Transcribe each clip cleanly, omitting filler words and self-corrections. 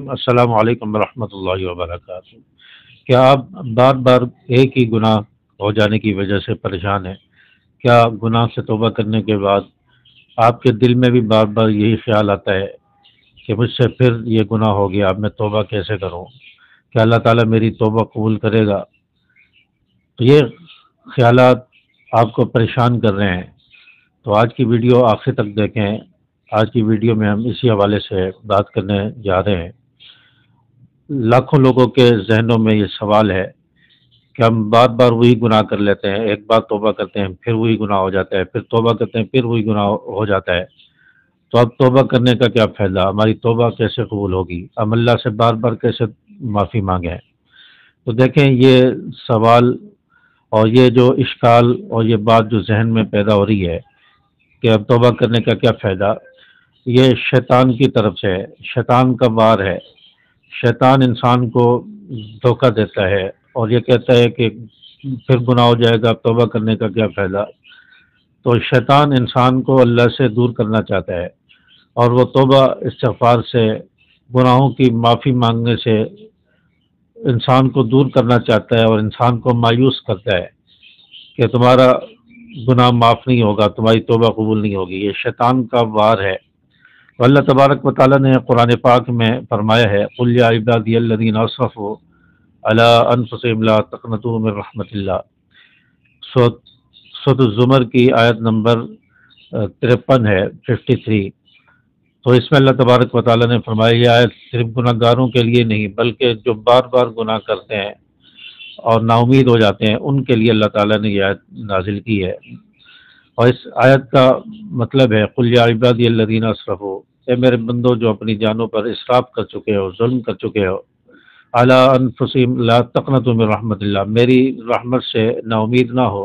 السلام علیکم ورحمۃ اللہ وبرکاتہ۔ کیا آپ بار بار ایک ہی گناہ ہو جانے کی وجہ سے پریشان ہیں؟ کیا گناہ سے توبہ کرنے کے بعد آپ کے دل میں بھی بار بار یہی خیال آتا ہے کہ مجھ سے پھر یہ گناہ ہو گیا، اب میں توبہ کیسے کروں؟ کیا اللہ تعالیٰ میری توبہ قبول کرے گا؟ تو یہ خیالات آپ کو پریشان کر رہے ہیں تو آج کی ویڈیو آخر تک دیکھیں۔ آج کی ویڈیو میں ہم اسی حوالے سے بات کرنے جا رہے ہیں۔ لاکھوں لوگوں کے ذہنوں میں یہ سوال ہے کہ ہم بار بار وہی گناہ کر لیتے ہیں، ایک بار توبہ کرتے ہیں پھر وہی گناہ ہو جاتا ہے، پھر توبہ کرتے ہیں پھر وہی گناہ ہو جاتا ہے۔ تو اب توبہ کرنے کا کیا فائدہ؟ ہماری توبہ کیسے قبول ہوگی؟ ہم اللہ سے بار بار کیسے معافی مانگیں؟ تو دیکھیں، یہ سوال اور یہ جو اشکال اور یہ بات جو ذہن میں پیدا ہو رہی ہے کہ اب توبہ کرنے کا کیا فائدہ، یہ شیطان کی طرف سے ہے، شیطان کا وار ہے۔ شیطان انسان کو دھوکہ دیتا ہے اور یہ کہتا ہے کہ پھر گناہ ہو جائے گا، توبہ کرنے کا کیا فائدہ۔ تو شیطان انسان کو اللہ سے دور کرنا چاہتا ہے، اور وہ توبہ استغفار سے، گناہوں کی معافی مانگنے سے انسان کو دور کرنا چاہتا ہے اور انسان کو مایوس کرتا ہے کہ تمہارا گناہ معاف نہیں ہوگا، تمہاری توبہ قبول نہیں ہوگی۔ یہ شیطان کا وار ہے۔ تو اللہ تبارک و تعالیٰ نے قرآن پاک میں فرمایا ہے، قل یا عبادی الذین اسرفوا علی انفسہم لا تقنطوا من رحمت اللہ۔ سورۃ الزمر کی آیت نمبر 53 ہے، 53۔ تو اس میں اللہ تبارک و تعالیٰ نے فرمایا یہ آیت صرف گناہ گاروں کے لیے نہیں بلکہ جو بار بار گناہ کرتے ہیں اور نا امید ہو جاتے ہیں ان کے لیے اللہ تعالیٰ نے یہ آیت نازل کی ہے۔ اور اس آیت کا مطلب ہے، قل یا عبادی الذین اسرفوا، اے میرے بندو جو اپنی جانوں پر اسراف کر چکے ہو، ظلم کر چکے ہو، اعلی انفسہم لا تقنطوا من رحمت اللہ، میری رحمت سے نا امید نہ ہو۔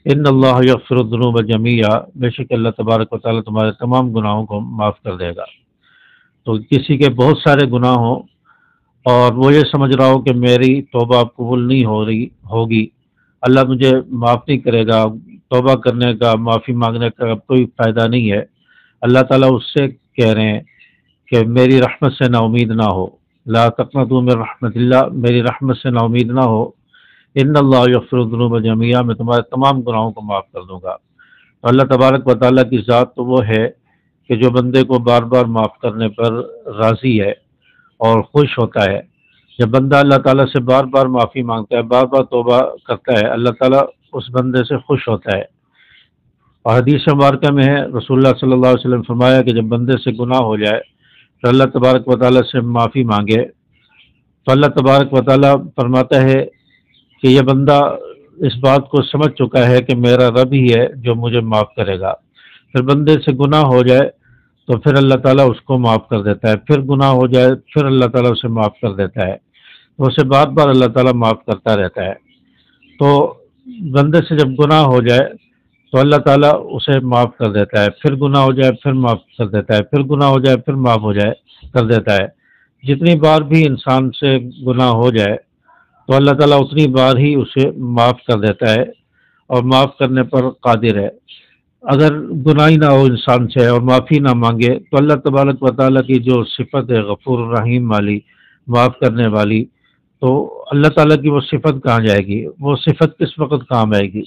ان اللہ یغفر الذنوب جمیعا، بے شک اللہ تبارک و تعالیٰ تمہارے تمام گناہوں کو معاف کر دے گا۔ تو کسی کے بہت سارے گناہ ہوں اور وہ یہ سمجھ رہا ہو کہ میری توبہ قبول نہیں ہو رہی ہوگی، اللہ مجھے معاف نہیں کرے گا، توبہ کرنے کا، معافی مانگنے کا کوئی فائدہ نہیں ہے۔ اللہ تعالیٰ اس سے کہہ رہے ہیں کہ میری رحمت سے نا امید نہ ہو، لا تقنطوا من رحمت اللہ، میری رحمت سے نا امید نہ ہو۔ ان اللہ یغفر الذنوب جمیعا، میں تمہارے تمام گناہوں کو معاف کر دوں گا۔ تو اللہ تبارک و تعالیٰ کی ذات تو وہ ہے کہ جو بندے کو بار بار معاف کرنے پر راضی ہے اور خوش ہوتا ہے۔ جب بندہ اللہ تعالیٰ سے بار بار معافی مانگتا ہے، بار بار توبہ کرتا ہے، اللہ تعالیٰ اس بندے سے خوش ہوتا ہے۔ اور حدیث مبارکہ میں ہے، رسول اللہ صلی اللہ علیہ وسلم فرمایا کہ جب بندے سے گناہ ہو جائے تو اللہ تبارک و تعالیٰ سے معافی مانگے تو اللہ تبارک و تعالیٰ فرماتا ہے کہ یہ بندہ اس بات کو سمجھ چکا ہے کہ میرا رب ہی ہے جو مجھے معاف کرے گا۔ پھر بندے سے گناہ ہو جائے تو پھر اللہ تعالیٰ اس کو معاف کر دیتا ہے، پھر گناہ ہو جائے پھر اللہ تعالیٰ اسے معاف کر دیتا ہے، تو اسے بار بار اللہ تعالیٰ معاف کرتا رہتا ہے۔ تو بندے سے جب گناہ ہو جائے تو اللہ تعالیٰ اسے معاف کر دیتا ہے، پھر گناہ ہو جائے پھر معاف کر دیتا ہے، پھر گناہ ہو جائے پھر معاف ہو جائے کر دیتا ہے۔ جتنی بار بھی انسان سے گناہ ہو جائے تو اللہ تعالیٰ اتنی بار ہی اسے معاف کر دیتا ہے اور معاف کرنے پر قادر ہے۔ اگر گناہ ہی نہ ہو انسان سے اور معافی نہ مانگے تو اللہ تبارک و تعالیٰ کی جو صفت ہے غفور الرحیم والی، معاف کرنے والی، تو اللہ تعالیٰ کی وہ صفت کہاں جائے گی؟ وہ صفت کس وقت کام آئے گی؟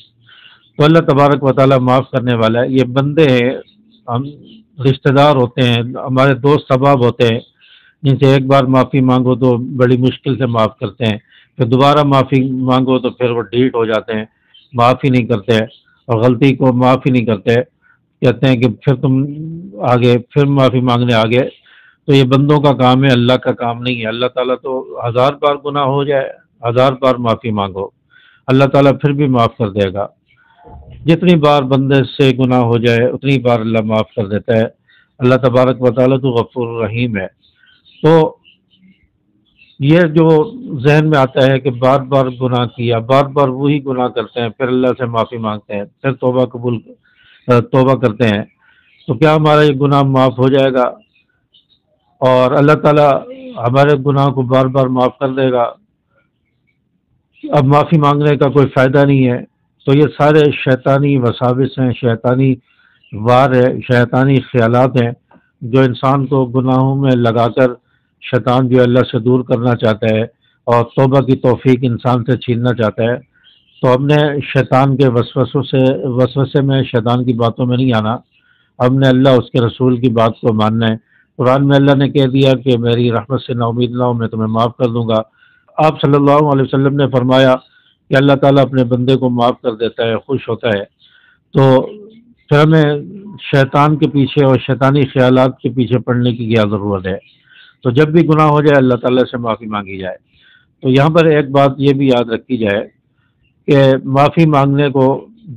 تو اللہ تبارک و تعالیٰ معاف کرنے والا ہے۔ یہ بندے ہیں، ہم رشتہ دار ہوتے ہیں، ہمارے دوست احباب ہوتے ہیں، جن سے ایک بار معافی مانگو تو بڑی مشکل سے معاف کرتے ہیں، پھر دوبارہ معافی مانگو تو پھر وہ ڈیٹ ہو جاتے ہیں، معاف ہی نہیں کرتے، اور غلطی کو معاف ہی نہیں کرتے، کہتے ہیں کہ پھر تم آگے پھر معافی مانگنے آگے۔ تو یہ بندوں کا کام ہے، اللہ کا کام نہیں ہے۔ اللہ تعالیٰ تو 1000 بار گناہ ہو جائے، 1000 بار معافی مانگو، اللہ تعالیٰ پھر بھی معاف کر دے گا۔ جتنی بار بندے سے گناہ ہو جائے اتنی بار اللہ معاف کر دیتا ہے۔ اللہ تبارک و تعالیٰ تو غفور الرحیم ہے۔ تو یہ جو ذہن میں آتا ہے کہ بار بار گناہ کیا، بار بار وہی گناہ کرتے ہیں، پھر اللہ سے معافی مانگتے ہیں، پھر توبہ کرتے ہیں، تو کیا ہمارا یہ گناہ معاف ہو جائے گا اور اللہ تعالیٰ ہمارے گناہ کو بار بار معاف کر دے گا؟ اب معافی مانگنے کا کوئی فائدہ نہیں ہے۔ تو یہ سارے شیطانی وساوس ہیں، شیطانی وار ہے، شیطانی خیالات ہیں جو انسان کو گناہوں میں لگا کر شیطان جو ہے اللہ سے دور کرنا چاہتا ہے اور توبہ کی توفیق انسان سے چھیننا چاہتا ہے، تو ہم نے شیطان کے وسوسے میں، شیطان کی باتوں میں نہیں آنا، ہم نے اللہ اس کے رسول کی بات کو ماننا ہے۔ قرآن میں اللہ نے کہہ دیا کہ میری رحمت سے نا امید نہ ہو، میں تمہیں معاف کر دوں گا۔ آپ صلی اللہ علیہ وسلم نے فرمایا کہ اللہ تعالیٰ اپنے بندے کو معاف کر دیتا ہے، خوش ہوتا ہے۔ تو پھر ہمیں شیطان کے پیچھے اور شیطانی خیالات کے پیچھے پڑنے کی کیا ضرورت ہے؟ تو جب بھی گناہ ہو جائے اللہ تعالیٰ سے معافی مانگی جائے۔ تو یہاں پر ایک بات یہ بھی یاد رکھی جائے کہ معافی مانگنے کو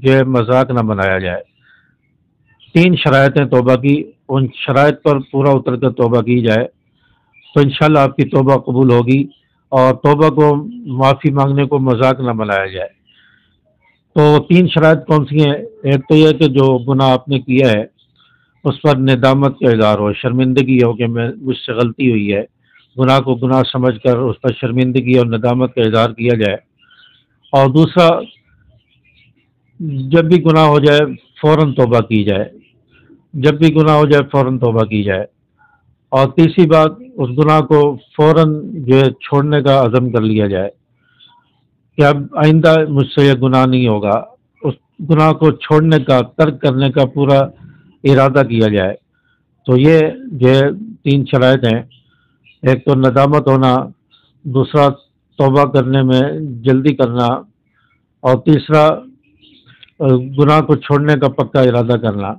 جو ہے مذاق نہ بنایا جائے۔ 3 شرائط ہیں توبہ کی، ان شرائط پر پورا اتر کر توبہ کی جائے تو انشاءاللہ آپ کی توبہ قبول ہوگی، اور توبہ کو، معافی مانگنے کو مذاق نہ بنایا جائے۔ تو 3 شرائط کون سی ہیں؟ ایک تو یہ کہ جو گناہ آپ نے کیا ہے اس پر ندامت کا اظہار ہو، شرمندگی ہو کہ مجھ سے غلطی ہوئی ہے، گناہ کو گناہ سمجھ کر اس پر شرمندگی اور ندامت کا اظہار کیا جائے۔ اور دوسرا، جب بھی گناہ ہو جائے فوراً توبہ کی جائے، جب بھی گناہ ہو جائے فوراً توبہ کی جائے۔ اور تیسری بات، اس گناہ کو فوراً جو ہے چھوڑنے کا عزم کر لیا جائے کہ اب آئندہ مجھ سے یہ گناہ نہیں ہوگا، اس گناہ کو چھوڑنے کا، ترک کرنے کا پورا ارادہ کیا جائے۔ تو یہ جو ہے 3 شرائط ہیں، ایک تو ندامت ہونا، دوسرا توبہ کرنے میں جلدی کرنا، اور تیسرا گناہ کو چھوڑنے کا پکا ارادہ کرنا۔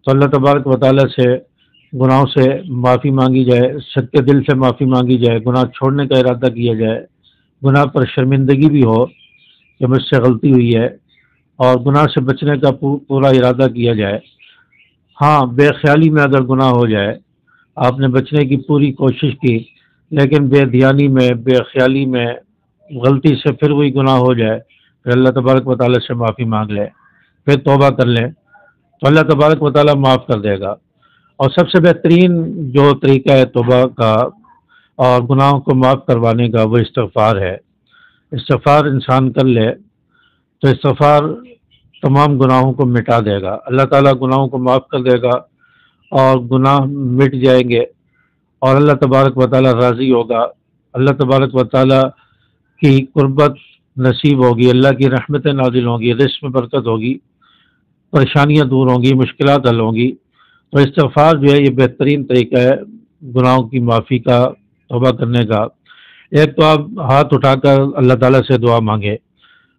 تو اللہ تبارک و تعالیٰ سے گناہوں سے معافی مانگی جائے، سچے دل سے معافی مانگی جائے، گناہ چھوڑنے کا ارادہ کیا جائے، گناہ پر شرمندگی بھی ہو کہ مجھ سے غلطی ہوئی ہے، اور گناہ سے بچنے کا پورا ارادہ کیا جائے۔ ہاں، بے خیالی میں اگر گناہ ہو جائے، آپ نے بچنے کی پوری کوشش کی لیکن بے دھیانی میں، بے خیالی میں غلطی سے پھر وہی گناہ ہو جائے، پھر اللہ تبارک و تعالیٰ سے معافی مانگ لے، پھر توبہ کر لیں تو اللہ تبارک و تعالیٰ معاف کر دے گا۔ اور سب سے بہترین جو طریقہ ہے توبہ کا اور گناہوں کو معاف کروانے کا، وہ استغفار ہے۔ استغفار انسان کر لے تو استغفار تمام گناہوں کو مٹا دے گا، اللہ تعالیٰ گناہوں کو معاف کر دے گا اور گناہ مٹ جائیں گے، اور اللہ تبارک و تعالیٰ راضی ہوگا، اللہ تبارک و تعالیٰ کی قربت نصیب ہوگی، اللہ کی رحمتیں نازل ہوں گی، رزق میں برکت ہوگی، پریشانیاں دور ہوں گی، مشکلات حل ہوں گی۔ تو استغفار جو ہے یہ بہترین طریقہ ہے گناہوں کی معافی کا، توبہ کرنے کا۔ ایک تو آپ ہاتھ اٹھا کر اللہ تعالیٰ سے دعا مانگے،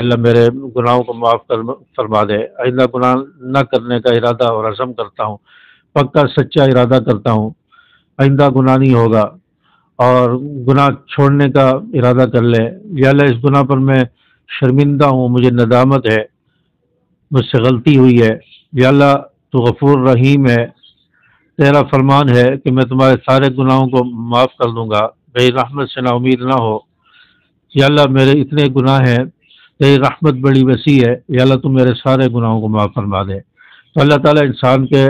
اللہ میرے گناہوں کو معاف فرما دے، آئندہ گناہ نہ کرنے کا ارادہ اور عزم کرتا ہوں، پکا سچا ارادہ کرتا ہوں، آئندہ گناہ نہیں ہوگا، اور گناہ چھوڑنے کا ارادہ کر لے۔ یا اللہ اس گناہ پر میں شرمندہ ہوں، مجھے ندامت ہے، مجھ سے غلطی ہوئی ہے، یا اللہ تو غفور رحیم ہے، تیرا فرمان ہے کہ میں تمہارے سارے گناہوں کو معاف کر دوں گا، میری رحمت سے نا امید نہ ہو۔ یا اللہ میرے اتنے گناہ ہیں، تیری رحمت بڑی وسیع ہے، یا اللہ تو میرے سارے گناہوں کو معاف فرما دے۔ تو اللہ تعالیٰ انسان کے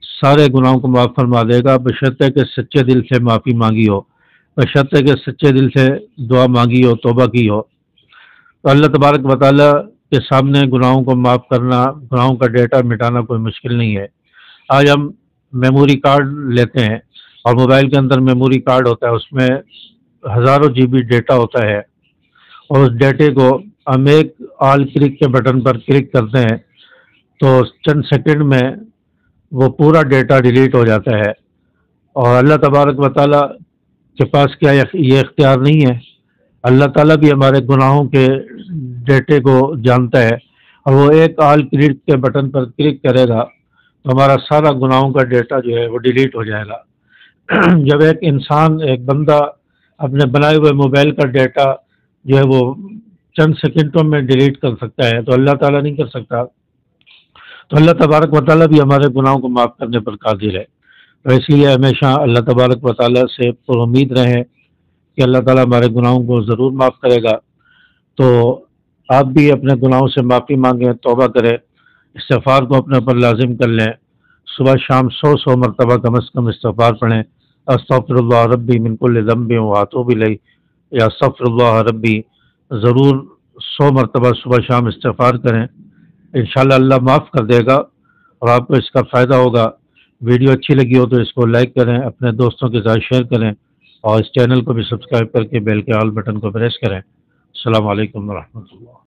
سارے گناہوں کو معاف فرما دے گا، بشرطے کہ سچے دل سے معافی مانگی ہو، بشرطے کہ سچے دل سے دعا مانگی ہو، توبہ کی ہو۔ تو اللہ تبارک و تعالیٰ کے سامنے گناہوں کو معاف کرنا، گناہوں کا ڈیٹا مٹانا کوئی مشکل نہیں ہے۔ آج ہم میموری کارڈ لیتے ہیں، اور موبائل کے اندر میموری کارڈ ہوتا ہے، اس میں ہزاروں GB ڈیٹا ہوتا ہے، اور اس ڈیٹے کو ہم ایک آل کلک کے بٹن پر کلک کرتے ہیں تو چند سیکنڈ میں وہ پورا ڈیٹا ڈیلیٹ ہو جاتا ہے۔ اور اللہ تبارک و تعالیٰ کے پاس کیا یہ اختیار نہیں ہے؟ اللہ تعالیٰ بھی ہمارے گناہوں کے ڈیٹے کو جانتا ہے، اور وہ ایک آل کلک کے بٹن پر کلک کرے گا تو ہمارا سارا گناہوں کا ڈیٹا جو ہے وہ ڈیلیٹ ہو جائے گا۔ جب ایک انسان، ایک بندہ اپنے بنائے ہوئے موبائل کا ڈیٹا جو ہے وہ چند سیکنڈوں میں ڈیلیٹ کر سکتا ہے تو اللہ تعالیٰ نہیں کر سکتا؟ تو اللہ تبارک و تعالیٰ بھی ہمارے گناہوں کو معاف کرنے پر قادر ہے۔ تو اس لیے ہمیشہ اللہ تبارک و تعالیٰ سے پر امید رہیں کہ اللہ تعالیٰ ہمارے گناہوں کو ضرور معاف کرے گا۔ تو آپ بھی اپنے گناہوں سے معافی مانگیں، توبہ کریں، استغفار کو اپنے اوپر لازم کر لیں، صبح شام 100 مرتبہ کم از کم استغفار پڑھیں، استغفر اللہ ربی من کل ذنب واتوب الیہ، یا استغفر اللہ ربی، ضرور 100 مرتبہ صبح شام استغفار کریں، انشاءاللہ اللہ معاف کر دے گا اور آپ کو اس کا فائدہ ہوگا۔ ویڈیو اچھی لگی ہو تو اس کو لائک کریں، اپنے دوستوں کے ساتھ شیئر کریں، اور اس چینل کو بھی سبسکرائب کر کے بیل کے آل بٹن کو پریس کریں۔ السلام علیکم ورحمۃ اللہ۔